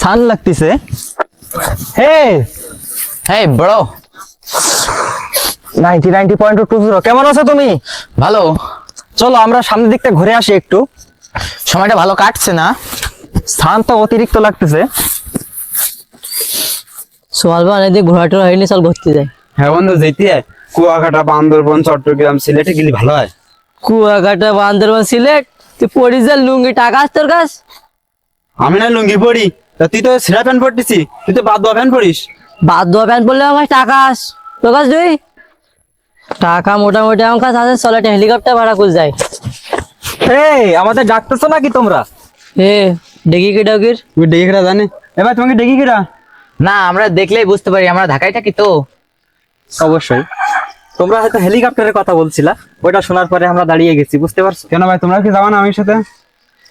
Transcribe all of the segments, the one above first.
সান লাগতেছে। হে hey bro, 90.220 কেমন আছো তুমি? ভালো। চলো আমরা সামনের দিকটা ঘুরে আসি একটু। সময়টা ভালো কাটছে না। সান তো অতিরিক্ত লাগতেছে। সোয়াল বা এদিকে ঘোরাটা হয়নি, চল ঘুরতে যাই। হ্যাঁ বন্ধু, যেতে হয় কুয়াকাটা, বান্দরবন, চট্টগ্রাম, সিলেটে গেলে ভালো হয়। কুয়াকাটা, বান্দরবান, সিলেট, তুই পড়িস যা লুঙ্গি টাকা আছে তোর কাছ? আমি না লুঙ্গি পড়ি, তা তুই তো ছেঁড়া প্যান্ট পরতেছি, তুই তো বাদ দেওয়া প্যান্ট পরিস। বাদ দেওয়া প্যান্ট বললে আমার টাকা আস তোর কাছ তুই? টাকা মোটামুটি আমার কাছে আছে, চল একটা হেলিকপ্টার ভাড়া করে যাই। হে আমাদের ডাকতেছো নাকি তোমরা? এ ডেকি কি ডাকির? তুই ডেকে কেটা জানে? এবার তোমাকে ডেকে কেটা? না, আমরা দেখলেই বুঝতে পারি আমরা ঢাকায় থাকি তো। অবশ্যই। তোমরা হয়তো হেলিকপ্টারের কথা বলছিলা, ওইটা শোনার পরে আমরা দাঁড়িয়ে গেছি, বুঝতে পারছো? কেন ভাই, তোমরা কি যাবা না আমার সাথে?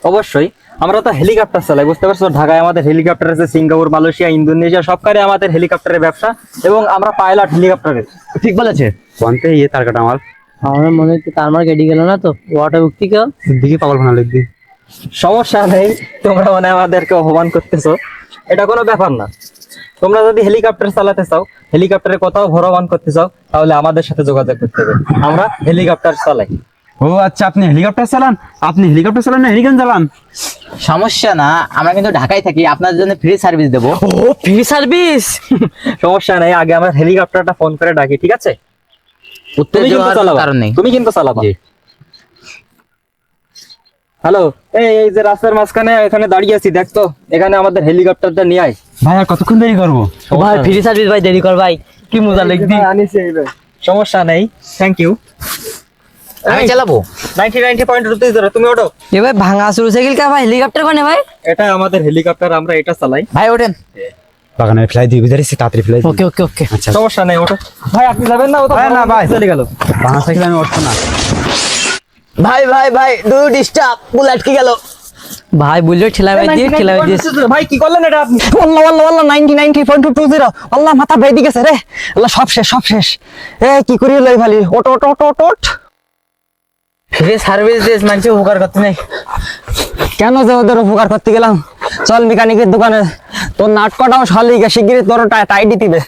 অবশ্যই, আমরা তো হেলিকপ্টার চালাই, বুঝতে পারছো? ঢাকায় আমাদের হেলিকপ্টার আছে, সিঙ্গাপুর, মালয়েশিয়া, ইন্দোনেশিয়া সবখানে আমাদের হেলিকপ্টারের ব্যবসা, এবং আমরা পাইলট হেলিকপ্টারের। ঠিক বলেছে। কোনতে তার কাটা আমার আমার মনে হচ্ছে তার মার কেটে গেল না তো, ওটা উক্তি কেউ দিকে পাগল ভালো লিখবি। সমস্যা নেই, তোমরা মানে আমাদেরকে অপমান করতেছো, এটা কোনো ব্যাপার না। তোমরা যদি হেলিকপ্টার চালাতে চাও, হেলিকপ্টারে কোথাও ভ্রমণ করতে চাও, তাহলে আমাদের সাথে যোগাযোগ করতে হবে। আমরা হেলিকপ্টার চালাই। ও আচ্ছা, আপনি হেলিকপ্টার চালান? আপনি হেলিকপ্টার চালান না হেলিকপ্টার চালান? সমস্যা না, আমরা কিন্তু ঢাকায় থাকি, আপনাদের জন্য ফ্রি সার্ভিস দেবো। ও ফ্রি সার্ভিস? সমস্যা নেই, আগে আমরা হেলিকপ্টারটা ফোন করে ডাকি, ঠিক আছে? তুমি কিন্তু চালাবা, কারণ নেই। তুমি কিন্তু চালাবা। জি। হ্যালো, এই যে রাস্তার মাঝখানে এখানে দাঁড়িয়ে আছি, দেখতো এখানে আমাদের হেলিকপ্টারটা নিয়ে আয়। ভাই আর কতক্ষণ দেরি করবো? ভাই ফ্রি সার্ভিস, ভাই দেরি কর ভাই, কি মজা লাগবে। সমস্যা নেই, থ্যাংক ইউ। আমি চালাবো। 90.220 তুমি ওঠো। এ ভাই ভাঙা শুরু সাইকেল কা ভাই, হেলিকপ্টার কোনে ভাই? এটা আমাদের হেলিকপ্টার, আমরা এটা চালাই। ভাই ওঠেন। বাগানে ফ্লাই দিয়ে বিদারিছি, তাড়াতাড়ি ফ্লাই। ওকে ওকে ওকে। আচ্ছা সমস্যা নেই, ওঠো। ভাই আপনি যাবেন না? ও তো না ভাই, চলে গেল। বাংলা সাইকেল আমি উঠবো না। ভাই ভাই ভাই, ডু ডিস্টার্ব, বুলেট কি গেল? ভাই বললো ঠেলা ভাই দিয়ে, ঠেলা ভাই দিয়ে। ভাই কি করলেন এটা আপনি? আল্লাহ আল্লাহ আল্লাহ 90.220 আল্লাহ মাথা বেদি গেছে রে। আল্লাহ সব শেষ সব শেষ। এ কি করি লই ভালি, ওট ওট ওট ওট ওট। ফ্রি সার্ভিস দিস মানছে উপকার করতে নাই। কেন যে ওদের উপকার করতে গেলাম? চল মেকানিকের দোকানে, তোর নাট কটাও শালি শিগগিরই তোর টাইট দিবে।